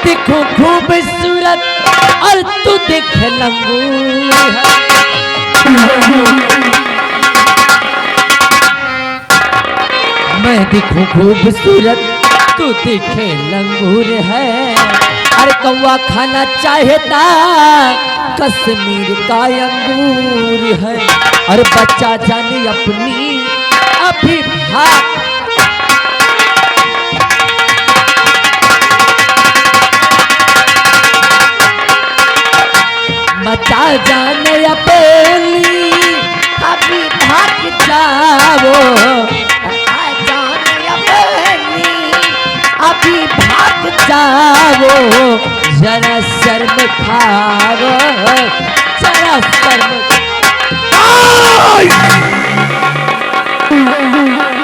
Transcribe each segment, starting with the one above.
देखूं खूबसूरत और तू देख लंगूर है। मैं दिखूं खूबसूरत तू देखे लंगूर है। अरे कौवा खाना चाहता कश्मीर का अंगूर है। और बच्चा जाने अपनी अभी भाग बच्चा जाने अपनी अभी भाग जाओ। जाने अपनी अभी भाग जाओ। जरा शर्म खाओ जरा शर्म।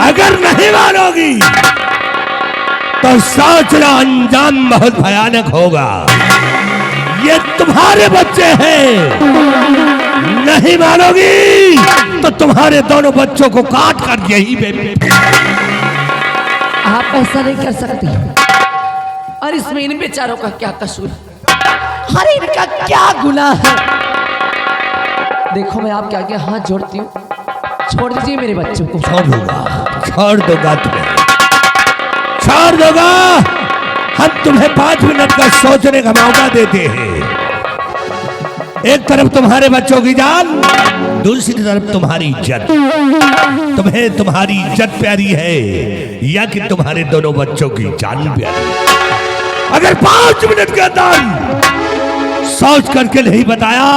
अगर नहीं मानोगी तो सोचना अंजाम बहुत भयानक होगा। ये तुम्हारे बच्चे हैं। नहीं मानोगी तो तुम्हारे दोनों बच्चों को काट कर यही आप ऐसा नहीं कर सकती। और इसमें इन बेचारों का क्या कसूर? अरे इनका क्या गुनाह है? देखो मैं आपके आगे हाथ जोड़ती हूँ, छोड़ दीजिए मेरे बच्चों को। छोड़ दूंगा तुम्हें, छोड़ दूंगा। हम तुम्हें 5 मिनट का सोचने का मौका देते हैं। एक तरफ तुम्हारे बच्चों की जान, दूसरी तरफ तुम्हारी इज्जत। तुम्हें तुम्हारी इज्जत प्यारी है या कि तुम्हारे दोनों बच्चों की जान प्यारी? अगर 5 मिनट के अंदर सोच करके नहीं बताया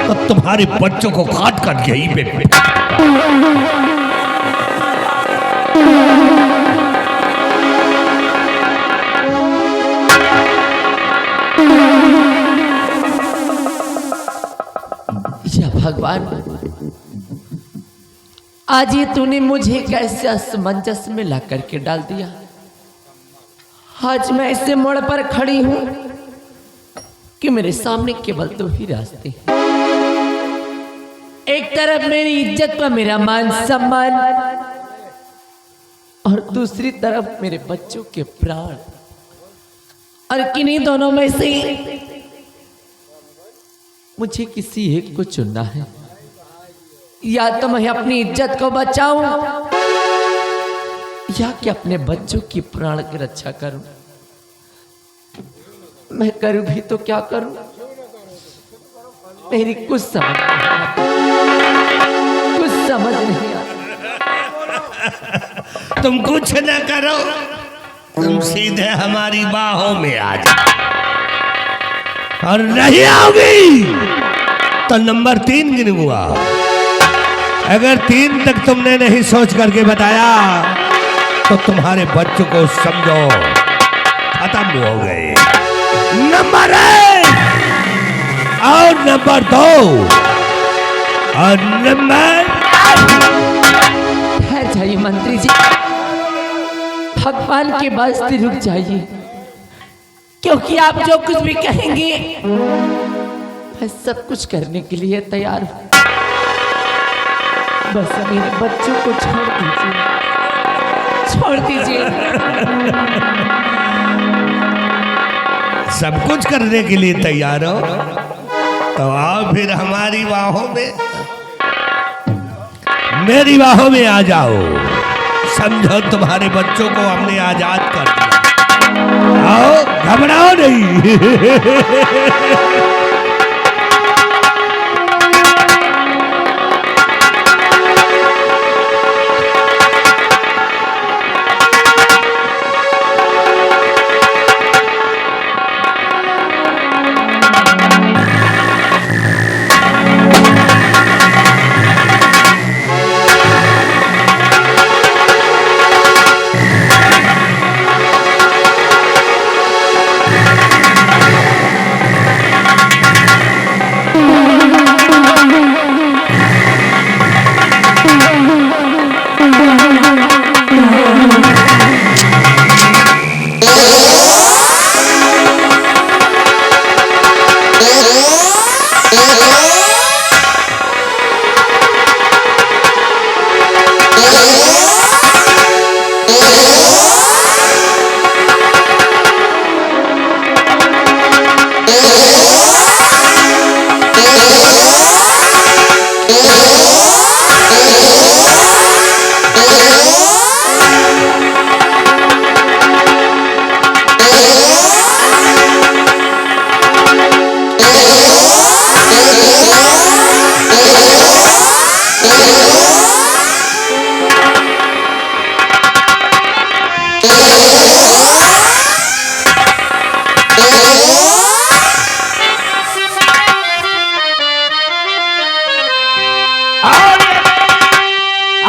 तो तुम्हारे बच्चों को काट कर यहीं पे या भगवान, आज ये तूने मुझे कैसे असमंजस में ला करके डाल दिया। आज मैं ऐसे मोड़ पर खड़ी हूं कि मेरे सामने केवल 2 ही रास्ते हैं। एक तरफ मेरी इज्जत पर मेरा मान सम्मान और दूसरी तरफ मेरे बच्चों के प्राण। और किन्हीं दोनों में से मुझे किसी एक को चुनना है। या तो मैं अपनी इज्जत को बचाऊं या कि अपने बच्चों की प्राण की रक्षा करूं। मैं करूं भी तो क्या करूं? मेरी कुछ समझ नहीं आता। तुम कुछ न करो, तुम सीधे हमारी बाहों में आ जाओ। और नहीं आओगी तो नंबर 3 गिनूंगा। अगर 3 तक तुमने नहीं सोच करके बताया तो तुम्हारे बच्चों को समझो खत्म हो गए। नंबर 1 और नंबर 2 और नंबर। ठहर जाइए मंत्री जी, भगवान के वास्ते रुक जाइए, क्योंकि आप जो कुछ भी कहेंगे मैं सब कुछ करने के लिए तैयार हूं। बस मेरे बच्चों को छोड़ दीजिए, छोड़ दीजिए। सब कुछ करने के लिए तैयार हो तो आओ फिर हमारी बाहों में, मेरी बाहों में आ जाओ। समझो तुम्हारे बच्चों को हमने आजाद कर दिया। आओ, घबराओ नहीं।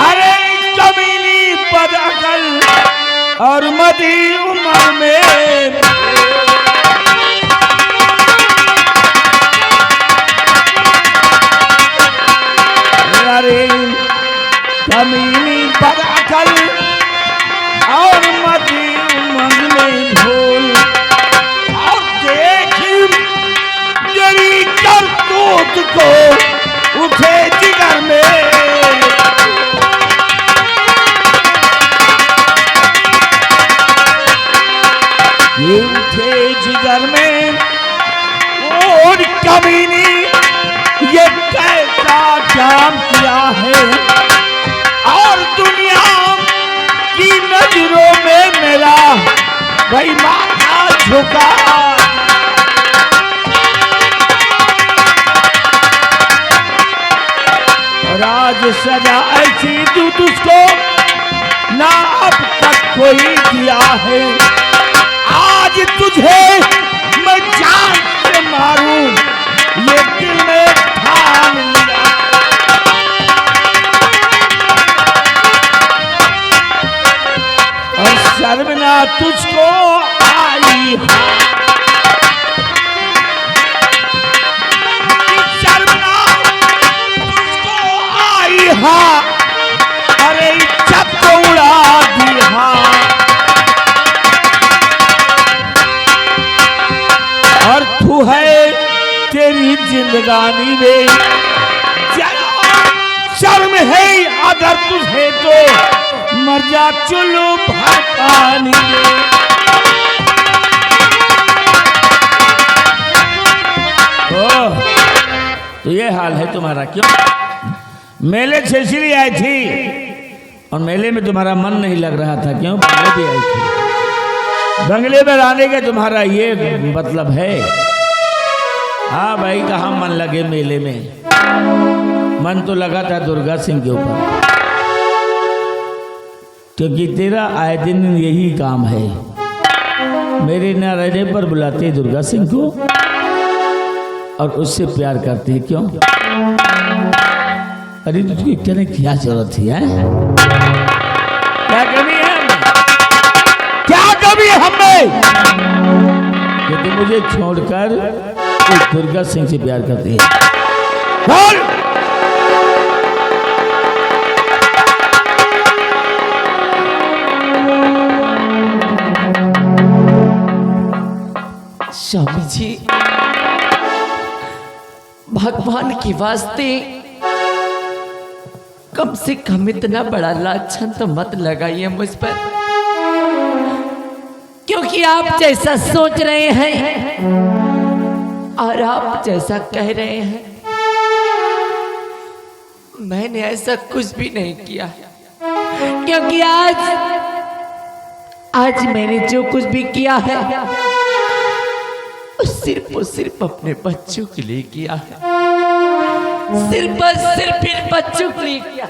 अरे कमीनी बदअकल और मदी उम्र में अरे कमीनी बदअकल और मदी उम्र में भूल और देख तेरी करतूत को उठे जिगर में ये उठे जिगर में और कमीनी ये कैसा काम किया है और दुनिया की नजरों में मेरा भाई माथा झुका राज सजा ऐसी तू तुझको ना अब तक कोई दिया है आज तुझे मैं जान से मारूं ये दिल में ठान लिया और शर्मना तुझको आई हाँ अरे इज्जत को उड़ा दी हाँ और तू है तेरी जिंदगानी में शर्म है अगर तुझे तो मर जा चुल्लू भर पानी में ओह तो ये हाल है तुम्हारा क्यों मेले से इसलिए आई थी और मेले में तुम्हारा मन नहीं लग रहा था क्यों बंगले भी आई थी बंगले में आने का तुम्हारा ये मतलब है हाँ भाई कहाँ मन लगे मेले में मन तो लगा था दुर्गा सिंह के ऊपर क्योंकि तेरा आए दिन यही काम है मेरे न रहने पर बुलाते दुर्गा सिंह को और उससे प्यार करते हैं क्यों अरे तुझको कहने की क्या जरूरत थी है क्या कमी है क्या कमी है हमें कि तुम मुझे छोड़कर एक दुर्गा सिंह से प्यार करती है बोल स्वामी जी भगवान के वास्ते कम से कम इतना बड़ा लाछन तो मत लगाइए मुझ पर क्योंकि आप जैसा सोच रहे हैं और आप जैसा कह रहे हैं मैंने ऐसा कुछ भी नहीं किया क्योंकि आज मैंने जो कुछ भी किया है सिर्फ और सिर्फ अपने बच्चों के लिए किया है सिर्फ और सिर्फ इन बच्चों के लिए किया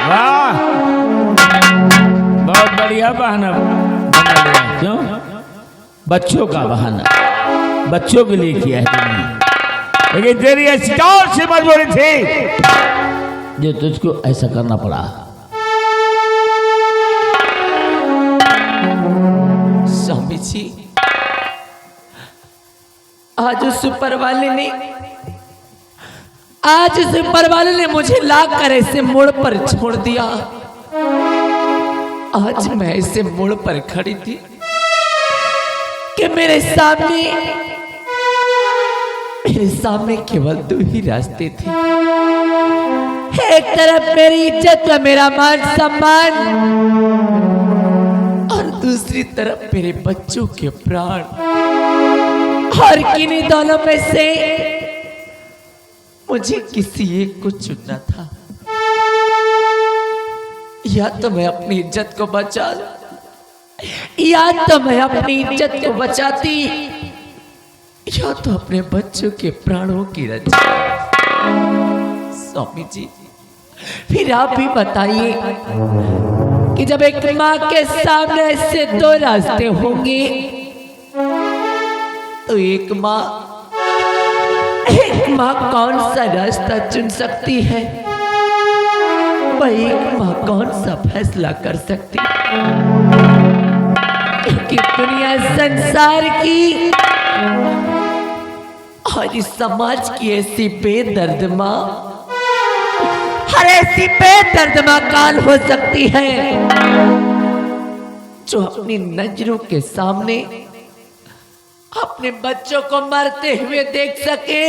वाह बहुत बढ़िया बहाना बना लिया क्यों बच्चों का बहाना बच्चों के लिए किया है तुमने लेकिन तेरी ऐसी कौन सी मजबूरी थी जो तुझको ऐसा करना पड़ा स्वामी जी आज उस ऊपर वाले ने मुझे लाकर ऐसे मोड़ पर छोड़ दिया आज मैं ऐसे मोड़ पर खड़ी थी कि मेरे सामने केवल दो ही रास्ते थे एक तरफ मेरी इज्जत व मेरा मान सम्मान और दूसरी तरफ मेरे बच्चों के प्राण और किन्हीं दोनों में से मुझे किसी एक को चुनना था या तो मैं अपनी इज्जत को बचा या तो मैं अपनी इज्जत को बचाती या तो अपने बच्चों के प्राणों की रक्षा स्वामी जी फिर आप भी बताइए कि जब एक माँ के सामने ऐसे दो रास्ते होंगे तो एक माँ कौन सा रास्ता चुन सकती है? वही एक माँ कौन सा फैसला कर सकती है? कि दुनिया संसार की और इस समाज की ऐसी बेदर्द माँ, हर ऐसी बेदर्द माँ काल हो सकती है जो अपनी नजरों के सामने अपने बच्चों को मरते हुए देख सके।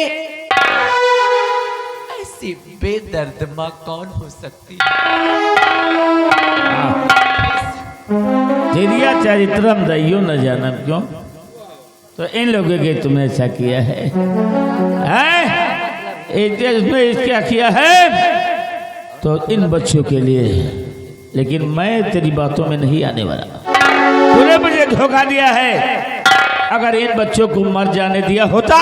ऐसी बेदर्द माँ कौन हो सकती है? तेरिया चरित्रम दइयो न जानम क्यों, तो इन लोगों के तुमने ऐसा किया है, इसमें क्या किया है तो इन बच्चों के लिए। लेकिन मैं तेरी बातों में नहीं आने वाला। तूने मुझे धोखा दिया है। अगर इन बच्चों को मर जाने दिया होता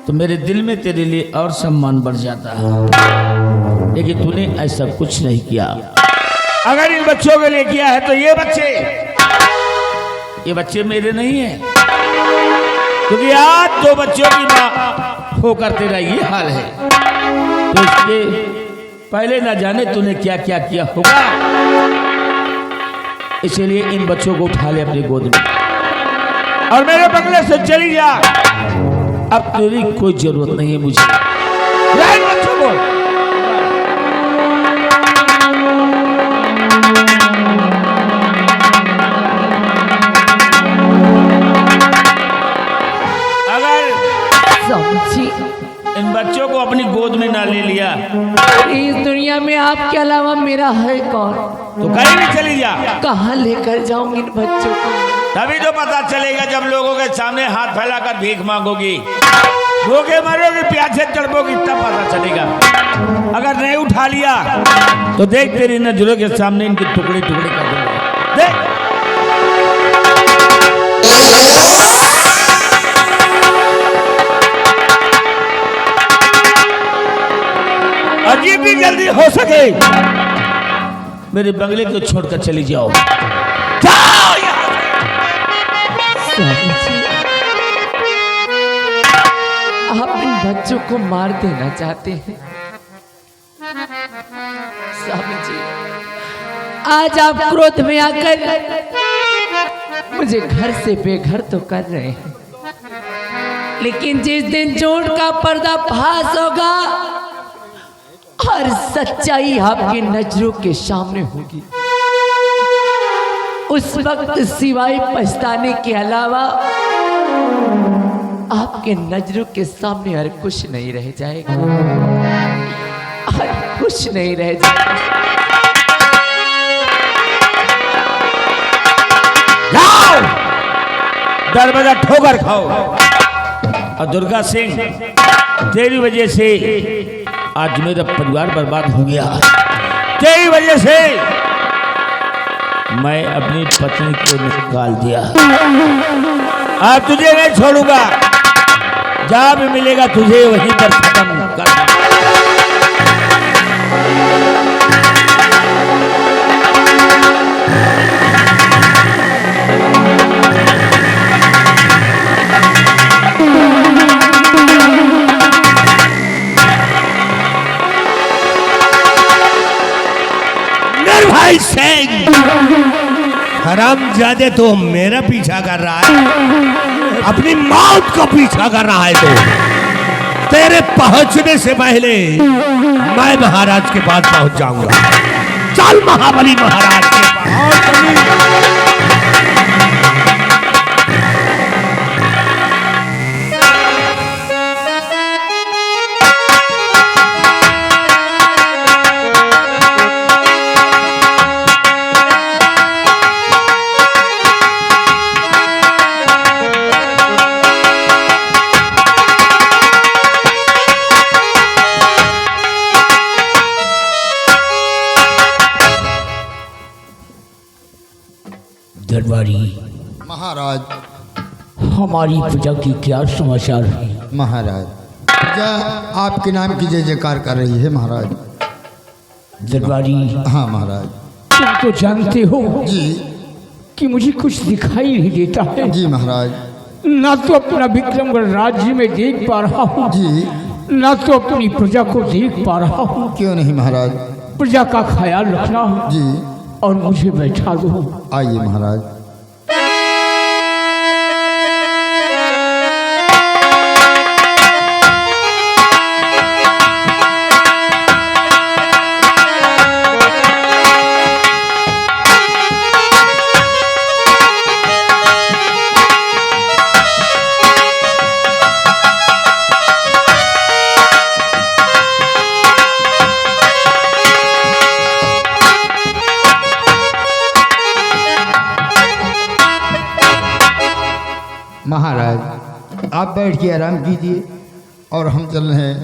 तो मेरे दिल में तेरे लिए और सम्मान बढ़ जाता, लेकिन तूने ऐसा कुछ नहीं किया। अगर इन बच्चों के लिए किया है तो ये बच्चे मेरे नहीं हैं, क्योंकि आज दो बच्चों की मां होकर तेरा ये हाल है, तो इसके पहले ना जाने तूने क्या क्या किया होगा। इसलिए इन बच्चों को उठा ले अपनी गोद में और मेरे बंगले से चली जा। अब तेरी कोई जरूरत नहीं है मुझे। इन बच्चों को इन बच्चों को अपनी गोद में ना ले लिया, इस दुनिया में आपके अलावा मेरा है कौन? तो कहीं भी चली जा। कहाँ लेकर जाऊंगी इन बच्चों को? तभी तो पता चलेगा जब लोगों के सामने हाथ फैलाकर भीख मांगोगी, भूखे मरोगी, प्यासे तड़पोगी, तब पता चलेगा। अगर नहीं उठा लिया तो देख तेरी नजरों के सामने इनके टुकड़े टुकड़े कर दूंगा। देख अजीब भी जल्दी हो सके मेरे बंगले को छोड़कर चली जाओ। जाओ यहाँ से। आप इन बच्चों को मार देना चाहते हैं स्वामी जी। आज आप क्रोध में आकर मुझे घर से बेघर तो कर रहे हैं, लेकिन जिस दिन झूठ का पर्दाफाश होगा और सच्चाई आपकी नजरों के सामने होगी, उस वक्त सिवाय पछताने के अलावा आपके नजरों के सामने और कुछ नहीं रह जाएगा, और कुछ नहीं रह जाएगा। जाओ, दरवाजा ठोकर खाओ। और दुर्गा सिंह, तेरी वजह से आज मेरा परिवार बर्बाद हो गया। तेरी वजह से मैं अपनी पत्नी को निकाल दिया। अब तुझे नहीं छोड़ूंगा, जहां भी मिलेगा तुझे वहीं पर खत्म कर। भाई सिंह, हरामजादे तो मेरा पीछा कर रहा है, अपनी मौत का पीछा कर रहा है। तो तेरे पहुंचने से पहले मैं महाराज के पास पहुंच जाऊंगा। चल महाबली महाराज के पास। दरबारी महाराज, हमारी प्रजा की क्या समाचार है? महाराज, प्रजा आपके नाम की जय जयकार कर रही है महाराज। दरबारी, हाँ महाराज। तुम तो जानते हो जी कि मुझे कुछ दिखाई नहीं देता है। जी महाराज। ना तो अपना विक्रमगढ़ राज्य में देख पा रहा हूँ, जी ना तो अपनी प्रजा को देख पा रहा हूँ। क्यों नहीं महाराज? प्रजा का ख्याल रखना जी और मुझे बैठा दो। आइए महाराज। महाराज आप बैठ के आराम कीजिए और हम चल रहे हैं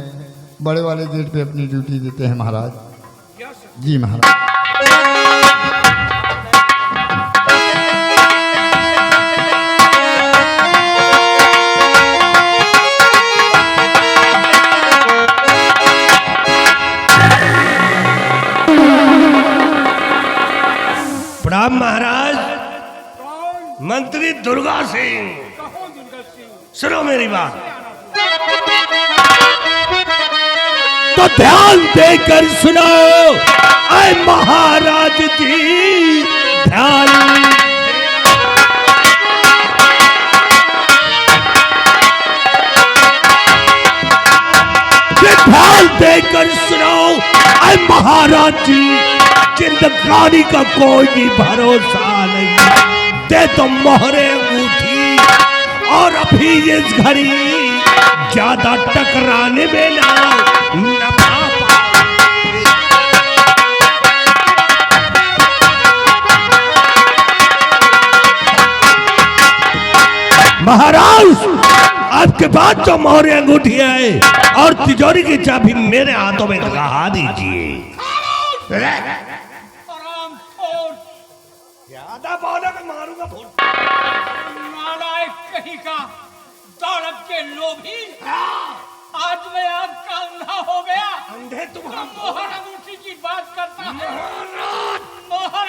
बड़े वाले गेट पे अपनी ड्यूटी देते हैं महाराज। जी महाराज। प्रणाम महाराज। मंत्री दुर्गा सिंह, सुनो मेरी बात। तो ध्यान देकर सुनो ऐ महाराज जी, ध्यान ध्यान देकर सुनो ऐ महाराज जी, जिंदगानी का कोई भी भरोसा नहीं। दे तो मोहरे अंगूठी और अभी इस घड़ी ज्यादा टकराने में ना नफा महाराज आपके पास जो मोहरे अंगूठी है और तिजोरी की चाबी मेरे हाथों में लगा दीजिए। ज्यादा बोला तो मारूंगा। नालायक कहीं का, दौलत के लोभी। आज मैं आपका अंधा हो गया। अंधे तुम मोहर अंगूठी की बात करता है। मोहर